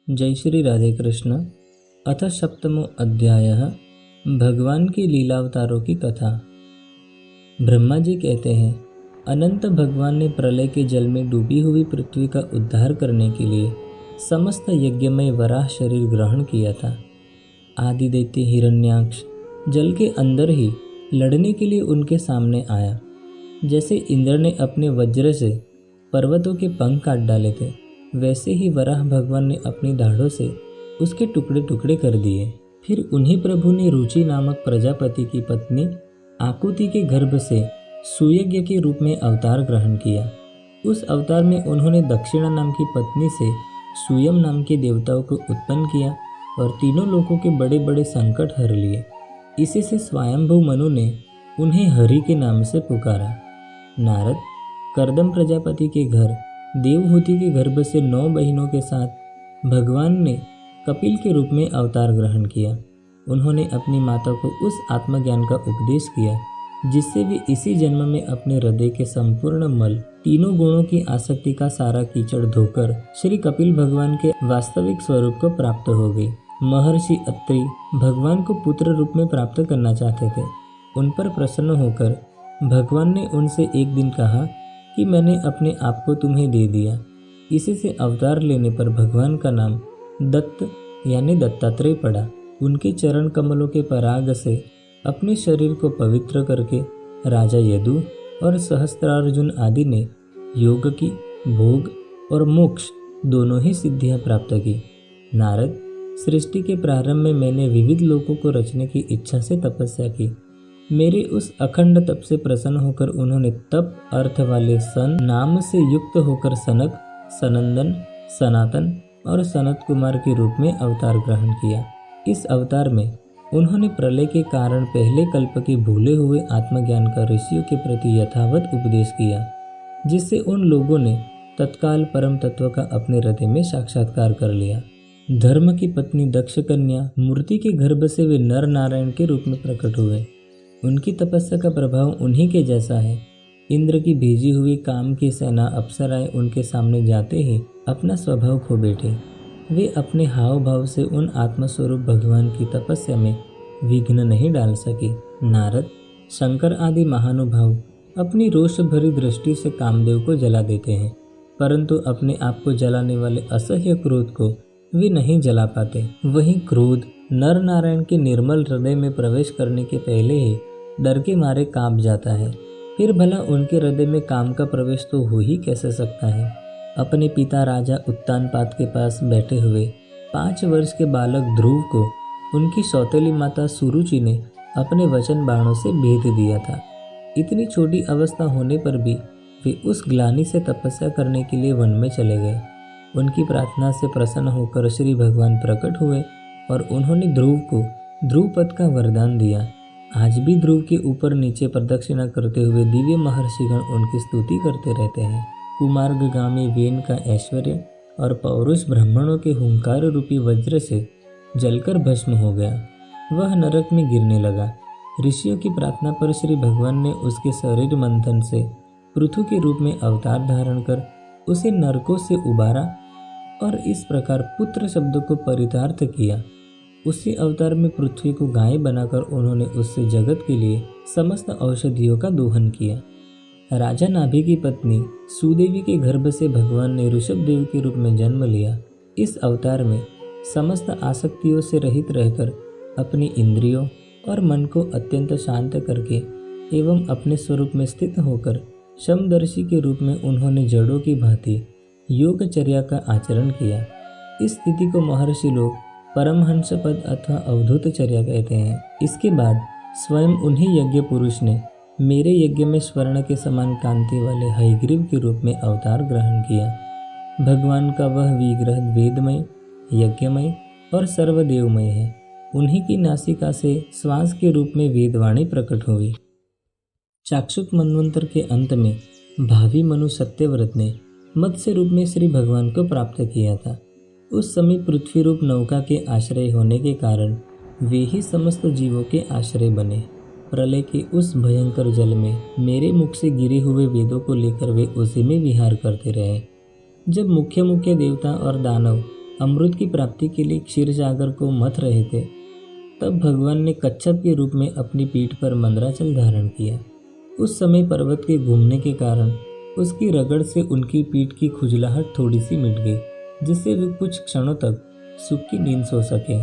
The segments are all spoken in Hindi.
जय श्री राधे कृष्ण। अथ सप्तमो अध्यायः भगवान की लीलावतारों की कथा। ब्रह्मा जी कहते हैं, अनंत भगवान ने प्रलय के जल में डूबी हुई पृथ्वी का उद्धार करने के लिए समस्त यज्ञमय वराह शरीर ग्रहण किया था। आदि दैत्य हिरण्याक्ष जल के अंदर ही लड़ने के लिए उनके सामने आया। जैसे इंद्र ने अपने वज्र से पर्वतों के पंख काट डाले थे, वैसे ही वराह भगवान ने अपनी दाढ़ों से उसके टुकड़े टुकड़े कर दिए। फिर उन्हीं प्रभु ने रुचि नामक प्रजापति की पत्नी आकुति के गर्भ से सुयज्ञ के रूप में अवतार ग्रहण किया। उस अवतार में उन्होंने दक्षिणा नाम की पत्नी से सुयम नाम के देवताओं को उत्पन्न किया और तीनों लोगों के बड़े बड़े संकट हर लिए। इसी से स्वयंभू मनु ने उन्हें हरि के नाम से पुकारा। नारद कर्दम प्रजापति के घर देवहूति के गर्भ से 9 बहनों के साथ भगवान ने कपिल के रूप में अवतार ग्रहण किया। उन्होंने अपनी माता को उस आत्मज्ञान का उपदेश किया जिससे वे इसी जन्म में अपने हृदय के संपूर्ण मल, तीनों गुणों की आसक्ति का सारा कीचड़ धोकर श्री कपिल भगवान के वास्तविक स्वरूप को प्राप्त हो गई। महर्षि अत्रि भगवान को पुत्र रूप में प्राप्त करना चाहते थे। उन पर प्रसन्न होकर भगवान ने उनसे एक दिन कहा कि मैंने अपने आप को तुम्हें दे दिया। इसी से अवतार लेने पर भगवान का नाम दत्त यानी दत्तात्रेय पड़ा। उनके चरण कमलों के पराग से अपने शरीर को पवित्र करके राजा यदु और सहस्त्रार्जुन आदि ने योग की, भोग और मोक्ष दोनों ही सिद्धियां प्राप्त की। नारद, सृष्टि के प्रारंभ में मैंने विविध लोकों को रचने की इच्छा से तपस्या की। मेरे उस अखंड तप से प्रसन्न होकर उन्होंने तप अर्थ वाले सन नाम से युक्त होकर सनक, सनंदन, सनातन और सनत कुमार के रूप में अवतार ग्रहण किया। इस अवतार में उन्होंने प्रलय के कारण पहले कल्प के भूले हुए आत्मज्ञान का ऋषियों के प्रति यथावत उपदेश किया, जिससे उन लोगों ने तत्काल परम तत्व का अपने हृदय में साक्षात्कार कर लिया। धर्म की पत्नी दक्ष कन्या मूर्ति के गर्भ से वे नर नारायण के रूप में प्रकट हुए। उनकी तपस्या का प्रभाव उन्हीं के जैसा है। इंद्र की भेजी हुई काम की सेना अप्सराएं उनके सामने जाते ही अपना स्वभाव खो बैठे। वे अपने हाव भाव से उन आत्मस्वरूप भगवान की तपस्या में विघ्न नहीं डाल सके। नारद, शंकर आदि महानुभाव अपनी रोष भरी दृष्टि से कामदेव को जला देते हैं, परंतु अपने आप को जलाने वाले असह्य क्रोध को वे नहीं जला पाते। वहीं क्रोध नर नारायण के निर्मल हृदय में प्रवेश करने के पहले ही डर के मारे कांप जाता है। फिर भला उनके हृदय में काम का प्रवेश तो हो ही कैसे सकता है। अपने पिता राजा उत्तानपाद के पास बैठे हुए 5 वर्ष के बालक ध्रुव को उनकी सौतेली माता सुरुचि ने अपने वचन बाणों से भेद दिया था। इतनी छोटी अवस्था होने पर भी वे उस ग्लानि से तपस्या करने के लिए वन में चले गए। उनकी प्रार्थना से प्रसन्न होकर श्री भगवान प्रकट हुए और उन्होंने ध्रुव को ध्रुव पद का वरदान दिया। आज भी ध्रुव के ऊपर नीचे प्रदक्षिणा करते हुए दिव्य महर्षिगण उनकी स्तुति करते रहते हैं। कुमार्गगामी वेन का ऐश्वर्य और पौरुष ब्राह्मणों के हुंकार रूपी वज्र से जलकर भस्म हो गया। वह नरक में गिरने लगा। ऋषियों की प्रार्थना पर श्री भगवान ने उसके शरीर मंथन से पृथु के रूप में अवतार धारण कर उसे नरकों से उबारा और इस प्रकार पुत्र शब्द को परितार्थ किया। उसी अवतार में पृथ्वी को गाय बनाकर उन्होंने उससे जगत के लिए समस्त औषधियों का दोहन किया। राजा नाभि की पत्नी सुदेवी के गर्भ से भगवान ने ऋषभ देव के रूप में जन्म लिया। इस अवतार में समस्त आसक्तियों से रहित रहकर अपनी इंद्रियों और मन को अत्यंत शांत करके एवं अपने स्वरूप में स्थित होकर समदर्शी के रूप में उन्होंने जड़ों की भांति योगचर्या का आचरण किया। इस स्थिति को महर्षि लोग परमहंस पद अथवा अवधूत चर्या कहते हैं। इसके बाद स्वयं उन्हीं यज्ञ पुरुष ने मेरे यज्ञ में स्वर्ण के समान कांति वाले हयग्रीव के रूप में अवतार ग्रहण किया। भगवान का वह विग्रह वेदमय, यज्ञमय और सर्वदेवमय है। उन्हीं की नासिका से श्वास के रूप में वेदवाणी प्रकट हुई। चाक्षुक मनवंतर के अंत में भावी मनु सत्यव्रत ने मत्स्य रूप में श्री भगवान को प्राप्त किया था। उस समय पृथ्वी रूप नौका के आश्रय होने के कारण वे ही समस्त जीवों के आश्रय बने। प्रलय के उस भयंकर जल में मेरे मुख से गिरे हुए वेदों को लेकर वे उसी में विहार करते रहे। जब मुख्य मुख्य देवता और दानव अमृत की प्राप्ति के लिए क्षीर सागर को मथ रहे थे, तब भगवान ने कच्छप के रूप में अपनी पीठ पर मंदराचल धारण किया। उस समय पर्वत के घूमने के कारण उसकी रगड़ से उनकी पीठ की खुजलाहट थोड़ी सी मिट गई, जिससे वे कुछ क्षणों तक सुख की नींद सो सके।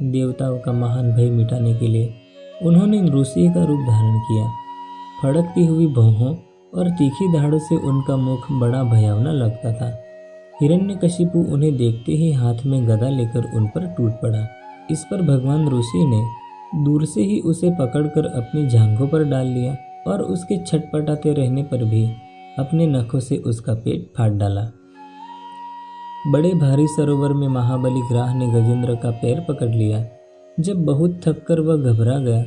देवताओं का महान भय मिटाने के लिए उन्होंने नृसिंह का रूप धारण किया। फड़कती हुई भौहों और तीखी धाड़ों से उनका मुख बड़ा भयावना लगता था। हिरण्यकशिपु उन्हें देखते ही हाथ में गदा लेकर उन पर टूट पड़ा। इस पर भगवान ऋषि ने दूर से ही उसे पकड़कर अपनी जांघों पर डाल लिया और उसके छटपटाते रहने पर भी अपने नखों से उसका पेट फाड़ डाला। बड़े भारी सरोवर में महाबली ग्राह ने गजेंद्र का पैर पकड़ लिया। जब बहुत थककर वह घबरा गया,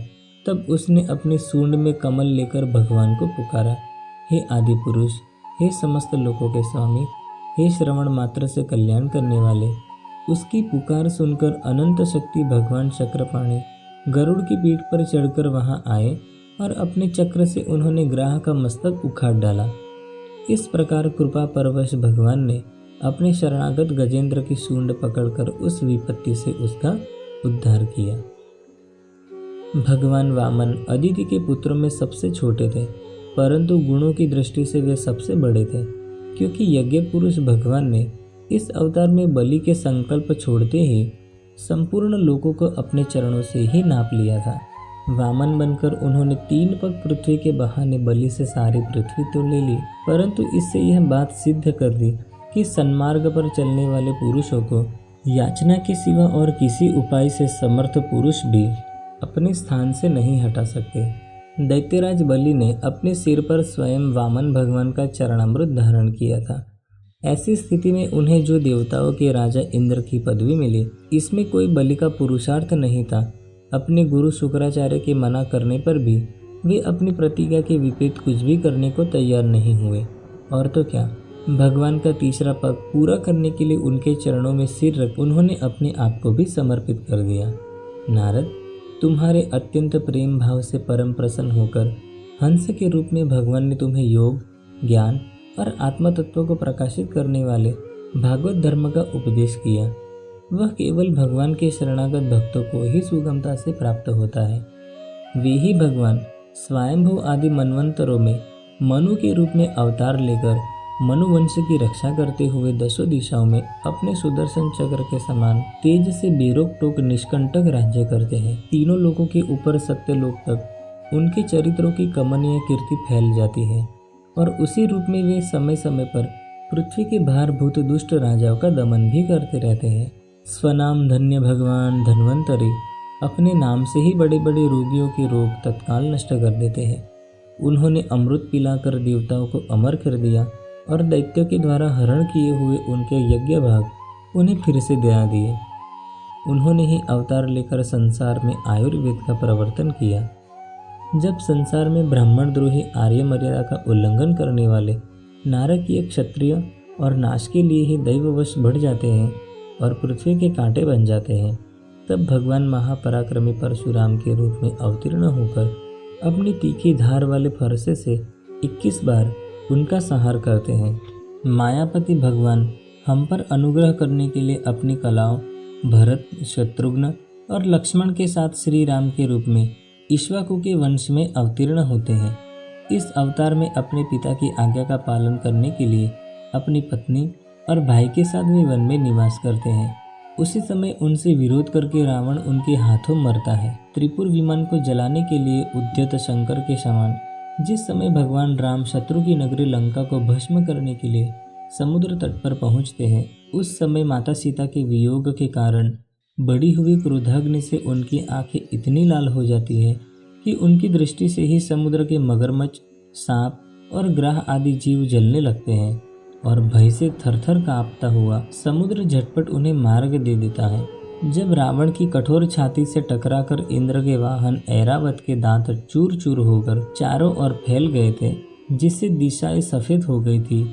तब उसने अपने सूंड में कमल लेकर भगवान को पुकारा, हे आदि पुरुष, हे समस्त लोकों के स्वामी, हे श्रवण मात्र से कल्याण करने वाले। उसकी पुकार सुनकर अनंत शक्ति भगवान चक्रपाणि गरुड़ की पीठ पर चढ़कर वहां आए और अपने चक्र से उन्होंने ग्राह का मस्तक उखाड़ डाला। इस प्रकार कृपा परवश भगवान ने अपने शरणागत गजेंद्र की सूंड पकड़कर उस विपत्ति से उसका उद्धार किया। भगवान वामन अदिति के पुत्रों में सबसे छोटे थे, परंतु गुणों की दृष्टि से वे सबसे बड़े थे, क्योंकि यज्ञ पुरुष भगवान ने इस अवतार में बलि के संकल्प छोड़ते ही संपूर्ण लोकों को अपने चरणों से ही नाप लिया था। वामन बनकर उन्होंने 3 पग पृथ्वी के बहाने बलि से सारी पृथ्वी तो ले ली, परंतु इससे यह बात सिद्ध कर दी कि सन्मार्ग पर चलने वाले पुरुषों को याचना के सिवा और किसी उपाय से समर्थ पुरुष भी अपने स्थान से नहीं हटा सकते। दैत्यराज बलि ने अपने सिर पर स्वयं वामन भगवान का चरणामृत धारण किया था। ऐसी स्थिति में उन्हें जो देवताओं के राजा इंद्र की पदवी मिली, इसमें कोई बलि का पुरुषार्थ नहीं था। अपने गुरु शुक्राचार्य के मना करने पर भी वे अपनी प्रतिज्ञा के विपरीत कुछ भी करने को तैयार नहीं हुए। और तो क्या, भगवान का तीसरा पग पूरा करने के लिए उनके चरणों में सिर रख उन्होंने अपने आप को भी समर्पित कर दिया। नारद, तुम्हारे अत्यंत प्रेम भाव से परम प्रसन्न होकर हंस के रूप में भगवान ने तुम्हें योग, ज्ञान और आत्म तत्व को प्रकाशित करने वाले भागवत धर्म का उपदेश किया। वह केवल भगवान के शरणागत भक्तों को ही सुगमता से प्राप्त होता है। वे ही भगवान स्वयंभू आदि मनवंतरों में मनु के रूप में अवतार लेकर मनुवंश की रक्षा करते हुए 10 दिशाओं में अपने सुदर्शन चक्र के समान तेज से बेरोक टोक निष्कंटक राज्य करते हैं। तीनों लोकों के ऊपर सत्यलोक तक उनके चरित्रों की कमनीय कीर्ति फैल जाती है और उसी रूप में वे समय समय पर पृथ्वी के भारभूत दुष्ट राजाओं का दमन भी करते रहते हैं। स्वनाम धन्य भगवान धन्वंतरी अपने नाम से ही बड़े बड़े रोगियों के रोग तत्काल नष्ट कर देते हैं। उन्होंने अमृत पिलाकर देवताओं को अमर कर दिया और दैत्यों के द्वारा हरण किए हुए उनके यज्ञ भाग उन्हें फिर से दया दिए। उन्होंने ही अवतार लेकर संसार में आयुर्वेद का प्रवर्तन किया। जब संसार में ब्राह्मण द्रोही आर्य मर्यादा का उल्लंघन करने वाले नारकीय क्षत्रिय और नाश के लिए ही दैववश बढ़ जाते हैं और पृथ्वी के कांटे बन जाते हैं, तब भगवान महापराक्रमी परशुराम के रूप में अवतीर्ण होकर अपनी तीखी धार वाले फरसे से 21 बार उनका संहार करते हैं। मायापति भगवान हम पर अनुग्रह करने के लिए अपनी कलाओं भरत, शत्रुघ्न और लक्ष्मण के साथ श्री राम के रूप में इक्ष्वाकु के वंश में अवतीर्ण होते हैं। इस अवतार में अपने पिता की आज्ञा का पालन करने के लिए अपनी पत्नी और भाई के साथ वे वन में निवास करते हैं। उसी समय उनसे विरोध करके रावण उनके हाथों मरता है। त्रिपुर विमान को जलाने के लिए उद्यत शंकर के समान जिस समय भगवान राम शत्रु की नगरी लंका को भस्म करने के लिए समुद्र तट पर पहुंचते हैं, उस समय माता सीता के वियोग के कारण बढ़ी हुई क्रोधाग्नि से उनकी आंखें इतनी लाल हो जाती है कि उनकी दृष्टि से ही समुद्र के मगरमच्छ, सांप और ग्राह आदि जीव जलने लगते हैं और भय से थरथर कांपता हुआ समुद्र झटपट उन्हें मार्ग दे देता है। जब रावण की कठोर छाती से टकराकर इंद्र के वाहन ऐरावत के दांत चूर चूर होकर चारों ओर फैल गए थे, जिससे दिशाएं सफेद हो गई थी,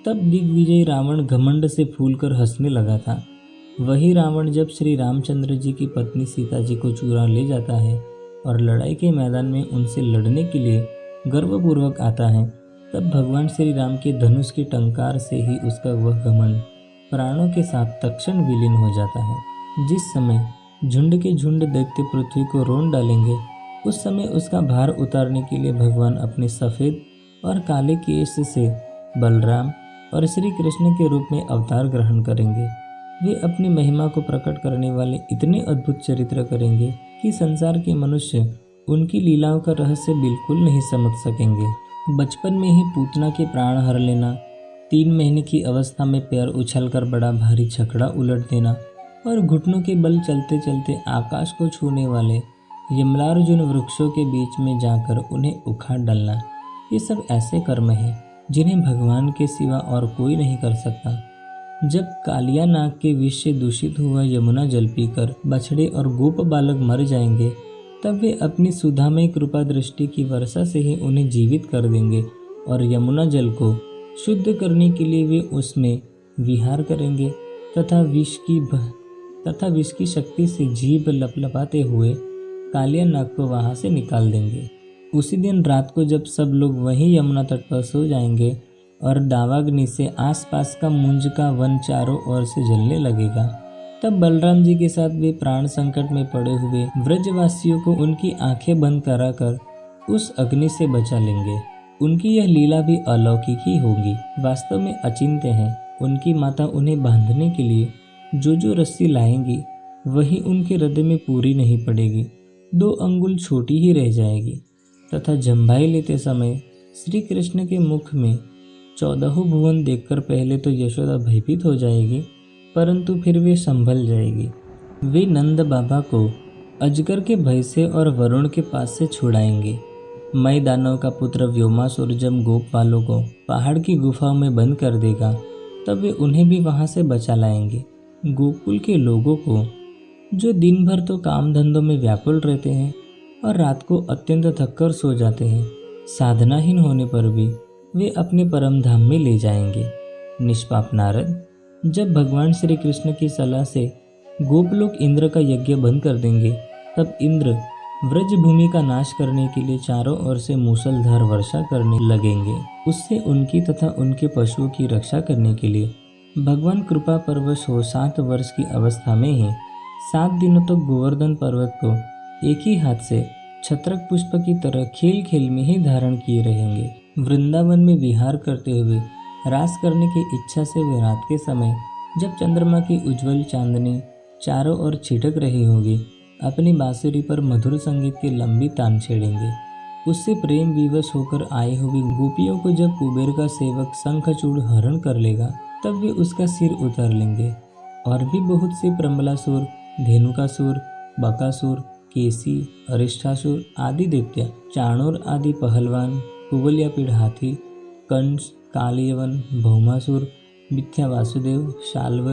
तब दिग्विजयी रावण घमंड से फूलकर हंसने लगा था। वही रावण जब श्री रामचंद्र जी की पत्नी सीता जी को चुरा ले जाता है और लड़ाई के मैदान में उनसे लड़ने के लिए गर्वपूर्वक आता है, तब भगवान श्री राम के धनुष की टंकार से ही उसका वह घमंड प्राणों के साथ तत्क्षण विलीन हो जाता है। जिस समय झुंड के झुंड दैत्य पृथ्वी को रोन डालेंगे, उस समय उसका भार उतारने के लिए भगवान अपने सफ़ेद और काले केश से बलराम और श्री कृष्ण के रूप में अवतार ग्रहण करेंगे। वे अपनी महिमा को प्रकट करने वाले इतने अद्भुत चरित्र करेंगे कि संसार के मनुष्य उनकी लीलाओं का रहस्य बिल्कुल नहीं समझ सकेंगे। बचपन में ही पूतना के प्राण हर लेना, 3 महीने की अवस्था में पैर उछलकर बड़ा भारी छकड़ा उलट देना और घुटनों के बल चलते चलते आकाश को छूने वाले यमलार्जुन वृक्षों के बीच में जाकर उन्हें उखाड़ डालना, ये सब ऐसे कर्म हैं जिन्हें भगवान के सिवा और कोई नहीं कर सकता। जब कालिया नाग के विष से दूषित हुआ यमुना जल पीकर बछड़े और गोप बालक मर जाएंगे, तब वे अपनी सुधामय कृपा दृष्टि की वर्षा से ही उन्हें जीवित कर देंगे और यमुना जल को शुद्ध करने के लिए वे उसमें विहार करेंगे तथा विष की शक्ति से जीभ लपलपाते हुए कालिया नाग को वहां से निकाल देंगे। उसी दिन रात को जब सब लोग वहीं यमुना तट पर सो जाएंगे और दावाग्नि से आसपास का मुंज का वन चारों ओर से जलने लगेगा, तब बलराम जी के साथ वे प्राण संकट में पड़े हुए व्रजवासियों को उनकी आंखें बंद कराकर उस अग्नि से बचा लेंगे। उनकी यह लीला भी अलौकिक ही होगी, वास्तव में अचिंत्य है। उनकी माता उन्हें बांधने के लिए जो रस्सी लाएंगी वही उनके हृदय में पूरी नहीं पड़ेगी, 2 अंगुल छोटी ही रह जाएगी तथा जम्भाई लेते समय श्री कृष्ण के मुख में 14 भुवन देखकर पहले तो यशोदा भयभीत हो जाएगी, परंतु फिर वे संभल जाएगी। वे नंद बाबा को अजगर के भय से और वरुण के पास से छुड़ाएंगे। मय दानव का पुत्र व्योमासुर जब गोपबालों को पहाड़ की गुफाओं में बंद कर देगा, तब वे उन्हें भी वहां से बचा लाएंगे। गोकुल के लोगों को, जो दिन भर तो काम धंधों में व्याकुल रहते हैं और रात को अत्यंत थककर सो जाते हैं, साधनाहीन होने पर भी वे अपने परम धाम में ले जाएंगे। निष्पाप नारद, जब भगवान श्री कृष्ण की सलाह से गोपलोक इंद्र का यज्ञ बंद कर देंगे, तब इंद्र व्रज भूमि का नाश करने के लिए चारों ओर से मूसलधार वर्षा करने लगेंगे। उससे उनकी तथा उनके पशुओं की रक्षा करने के लिए भगवान कृपा परवश हो 7 वर्ष की अवस्था में ही 7 दिनों तक गोवर्धन पर्वत को एक ही हाथ से छत्रक पुष्प की तरह खेल खेल में ही धारण किए रहेंगे। वृंदावन में विहार करते हुए रास करने की इच्छा से वे रात के समय, जब चंद्रमा की उज्जवल चांदनी चारों ओर छिटक रही होगी, अपनी बांसुरी पर मधुर संगीत के लंबी तान छेड़ेंगे। उससे प्रेम विवश होकर आई हुई गोपियों को जब कुबेर का सेवक शंखचूड़ हरण कर लेगा, तब वे उसका सिर उतार लेंगे। और भी बहुत से प्रमलासुर, धेनुकासुर, बकासुर, केसी, अरिष्ठासुर आदि दैत्य, चाणूर आदि पहलवान, कुवलयापीड़ हाथी, कंस, कालयवन, भौमासुर, मिथ्या वासुदेव, शाल्व,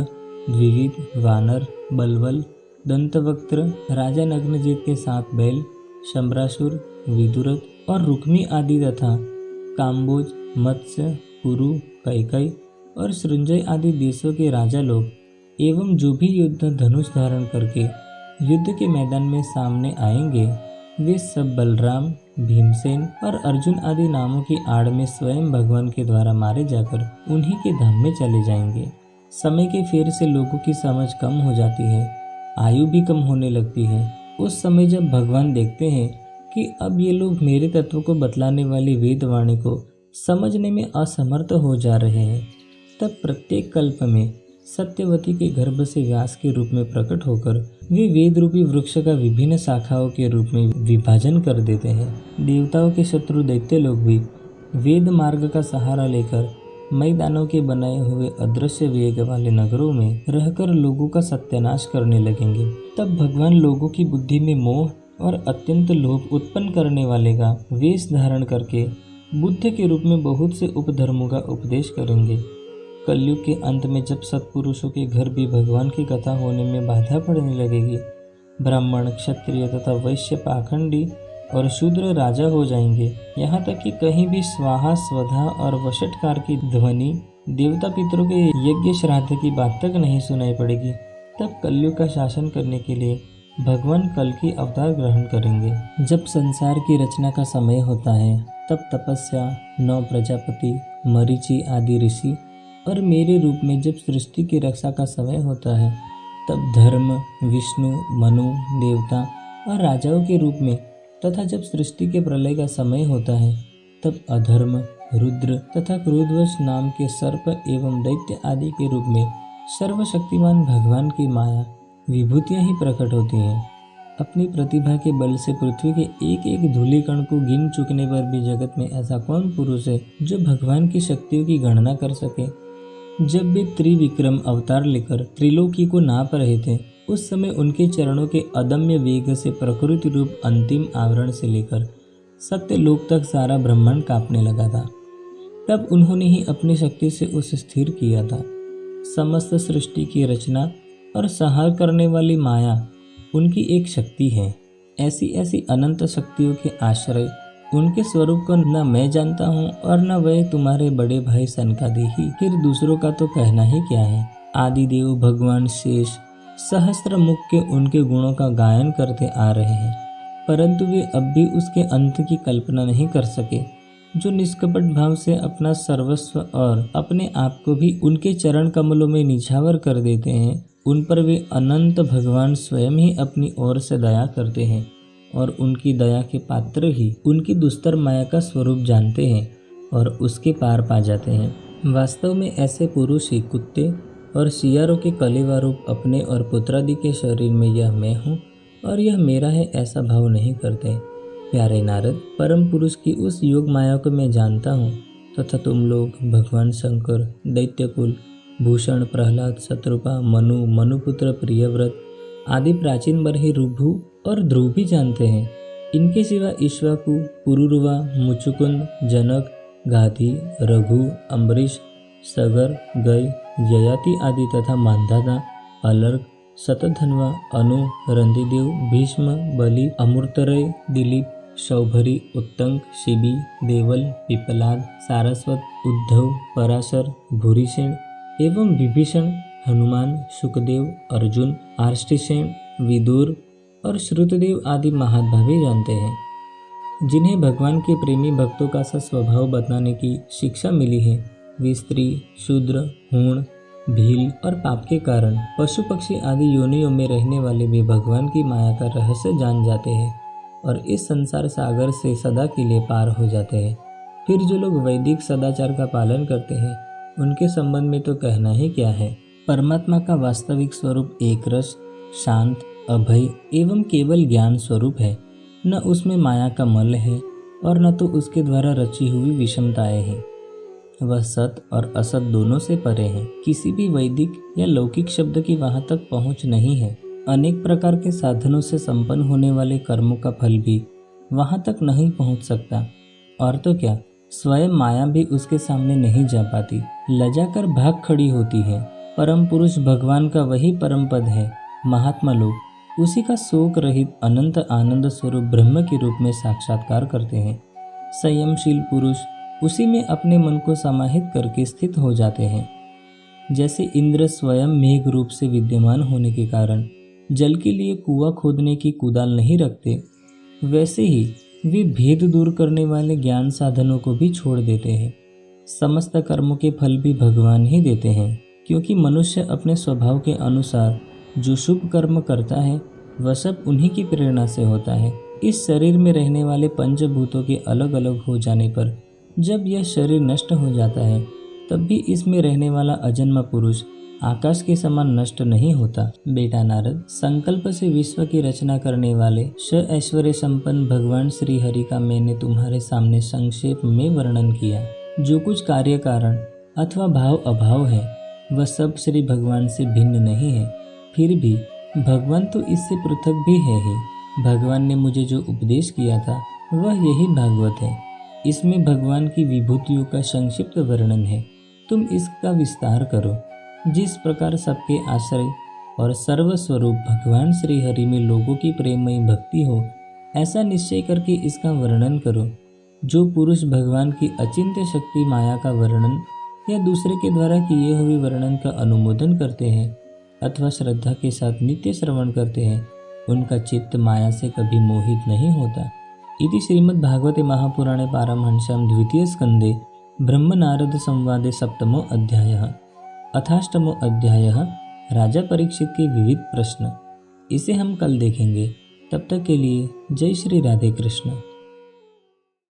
द्विविद, वानर, बलवल, दंतवक्त्र, राजा नग्नजीत के 7 बैल, शंबरासुर, विदुरथ और रुक्मी आदि तथा काम्बोज, मत्स्य, कुरु, कैकई और सृंजय आदि देशों के राजा लोग एवं जो भी युद्ध धनुष धारण करके युद्ध के मैदान में सामने आएंगे, वे सब बलराम, भीमसेन और अर्जुन आदि नामों की आड़ में स्वयं भगवान के द्वारा मारे जाकर उन्हीं के धाम में चले जाएंगे। समय के फेर से लोगों की समझ कम हो जाती है, आयु भी कम होने लगती है। उस समय जब भगवान देखते हैं कि अब ये लोग मेरे तत्व को बतलाने वाली वेदवाणी को समझने में असमर्थ हो जा रहे हैं, तब प्रत्येक कल्प में सत्यवती के गर्भ से व्यास के रूप में प्रकट होकर वे वेद रूपी वृक्ष का विभिन्न शाखाओं के रूप में विभाजन कर देते हैं। देवताओं के शत्रु दैत्य लोग भी वेद मार्ग का सहारा लेकर मैदानों के बनाए हुए अदृश्य वेग वाले नगरों में रहकर लोगों का सत्यानाश करने लगेंगे। तब भगवान लोगों की बुद्धि में मोह और अत्यंत लोभ उत्पन्न करने वाले का वेश धारण करके बुद्ध के रूप में बहुत से उपधर्मों का उपदेश करेंगे। कलयुग के अंत में जब सत्पुरुषों के घर भी भगवान की कथा होने में बाधा पड़ने लगेगी, ब्राह्मण, क्षत्रिय तथा वैश्य पाखंडी और शूद्र राजा हो जाएंगे। यहाँ तक कि कहीं भी स्वाहा, स्वधा और वषटकार की ध्वनि देवता पितरों के यज्ञ श्राद्ध की बात तक नहीं सुनाई पड़ेगी। तब कलयुग का शासन करने के लिए भगवान कल की अवतार ग्रहण करेंगे। जब संसार की रचना का समय होता है, तब तपस्या 9 प्रजापति, मरीचि आदि ऋषि और मेरे रूप में जब सृष्टि की रक्षा का समय होता है तब धर्म, विष्णु, मनु, देवता और राजाओं के रूप में, तथा जब सृष्टि के प्रलय का समय होता है तब अधर्म, रुद्र तथा क्रोधवश नाम के सर्प एवं दैत्य आदि के रूप में सर्वशक्तिमान भगवान की माया विभूतियां ही प्रकट होती हैं। अपनी प्रतिभा के बल से पृथ्वी के एक एक धूलि कण को गिन चुकने पर भी जगत में ऐसा कौन पुरुष है जो भगवान की शक्तियों की गणना कर सके। जब वे त्रिविक्रम अवतार लेकर त्रिलोकी को नाप रहे थे, उस समय उनके चरणों के अदम्य वेग से प्रकृति रूप अंतिम आवरण से लेकर सत्यलोक तक सारा ब्रह्मांड कांपने लगा था। तब उन्होंने ही अपनी शक्ति से उसे स्थिर किया था। समस्त सृष्टि की रचना और संहार करने वाली माया उनकी एक शक्ति है। ऐसी ऐसी अनंत शक्तियों के आश्रय उनके स्वरूप को न मैं जानता हूँ और न वह तुम्हारे बड़े भाई सनकादि ही, फिर दूसरों का तो कहना ही क्या है। आदिदेव भगवान शेष सहस्त्र मुख के उनके गुणों का गायन करते आ रहे हैं, परंतु वे अब भी उसके अंत की कल्पना नहीं कर सके। जो निष्कपट भाव से अपना सर्वस्व और अपने आप को भी उनके चरण कमलों में निछावर कर देते हैं, उन पर वे अनंत भगवान स्वयं ही अपनी ओर से दया करते हैं और उनकी दया के पात्र ही उनकी दुस्तर माया का स्वरूप जानते हैं और उसके पार पा जाते हैं। वास्तव में ऐसे पुरुष ही कुत्ते और सियारों के कलेवा रूप अपने और पुत्रादि के शरीर में यह मैं हूँ और यह मेरा है ऐसा भाव नहीं करते। प्यारे नारद, परम पुरुष की उस योग माया को मैं जानता हूँ तथा तुम लोग भगवान शंकर, दैत्यकुल, भूषण, प्रहलाद, शत्रुपा, मनु, मनुपुत्र, प्रियव्रत आदि प्राचीन बरही रुभु और ध्रुव भी जानते हैं। इनके सिवा ईश्वाकु, पुरुरुवा, मुचुकुंद, जनक, गाधी, रघु, अम्बरीश, सगर, गय, ययाति आदि तथा मानधाता, अलर्क, शतधन्वा, अनु, रंतिदेव, भीष्म, बलि, अमूर्तरय, दिलीप, शौभरी, उत्तंक, शिबी, देवल, पिपलाद, सारस्वत, उद्धव, पराशर, भूरिसेन एवं विभीषण, हनुमान, सुखदेव, अर्जुन, आर्ष्टिसेन, विदुर और श्रुतदेव आदि महाभावी जानते हैं। जिन्हें भगवान के प्रेमी भक्तों का सा स्वभाव बताने की शिक्षा मिली है, वे स्त्री, शूद्र, हूण, भील और पाप के कारण पशु पक्षी आदि योनियों में रहने वाले भी भगवान की माया का रहस्य जान जाते हैं और इस संसार सागर से सदा के लिए पार हो जाते हैं। फिर जो लोग वैदिक सदाचार का पालन करते हैं, उनके संबंध में तो कहना ही क्या है। परमात्मा का वास्तविक स्वरूप एक रस, शांत, अभय एवं केवल ज्ञान स्वरूप है। न उसमें माया का मल है और न तो उसके द्वारा रची हुई विषमताएं हैं। वह सत और असत दोनों से परे है। किसी भी वैदिक या लौकिक शब्द की वहां तक पहुंच नहीं है। अनेक प्रकार के साधनों से संपन्न होने वाले कर्मों का फल भी वहां तक नहीं पहुंच सकता। और तो क्या, स्वयं माया भी उसके सामने नहीं जा पाती, लजाकर भाग खड़ी होती है। परम पुरुष भगवान का वही परम पद है। महात्मा लोग उसी का शोक रहित अनंत आनंद स्वरूप ब्रह्म के रूप में साक्षात्कार करते हैं। संयमशील पुरुष उसी में अपने मन को समाहित करके स्थित हो जाते हैं। जैसे इंद्र स्वयं मेघ रूप से विद्यमान होने के कारण जल के लिए कुआं खोदने की कुदाल नहीं रखते, वैसे ही वे भेद दूर करने वाले ज्ञान साधनों को भी छोड़ देते हैं। समस्त कर्मों के फल भी भगवान ही देते हैं, क्योंकि मनुष्य अपने स्वभाव के अनुसार जो शुभ कर्म करता है वह सब उन्हीं की प्रेरणा से होता है। इस शरीर में रहने वाले पंचभूतों के अलग अलग हो जाने पर जब यह शरीर नष्ट हो जाता है, तब भी इसमें रहने वाला अजन्मा पुरुष आकाश के समान नष्ट नहीं होता। बेटा नारद, संकल्प से विश्व की रचना करने वाले स ऐश्वर्य संपन्न भगवान श्री हरि का मैंने तुम्हारे सामने संक्षेप में वर्णन किया। जो कुछ कार्य कारण अथवा भाव अभाव है, वह सब श्री भगवान से भिन्न नहीं है। फिर भी भगवान तो इससे पृथक भी है ही। भगवान ने मुझे जो उपदेश किया था वह यही भागवत है। इसमें भगवान की विभूतियों का संक्षिप्त वर्णन है। तुम इसका विस्तार करो। जिस प्रकार सबके आश्रय और सर्वस्वरूप भगवान श्री हरि में लोगों की प्रेममयी भक्ति हो, ऐसा निश्चय करके इसका वर्णन करो। जो पुरुष भगवान की अचिंत्य शक्ति माया का वर्णन या दूसरे के द्वारा किए हुए वर्णन का अनुमोदन करते हैं अथवा श्रद्धा के साथ नित्य श्रवण करते हैं, उनका चित्त माया से कभी मोहित नहीं होता। इति श्रीमद्भागवते महापुराणे पारमहंस्यां द्वितीय स्कंदे ब्रह्म नारद संवादे सप्तमो अध्यायः। अथाष्टमो अध्यायः राजा परीक्षित के विविध प्रश्न। इसे हम कल देखेंगे। तब तक के लिए जय श्री राधे कृष्ण।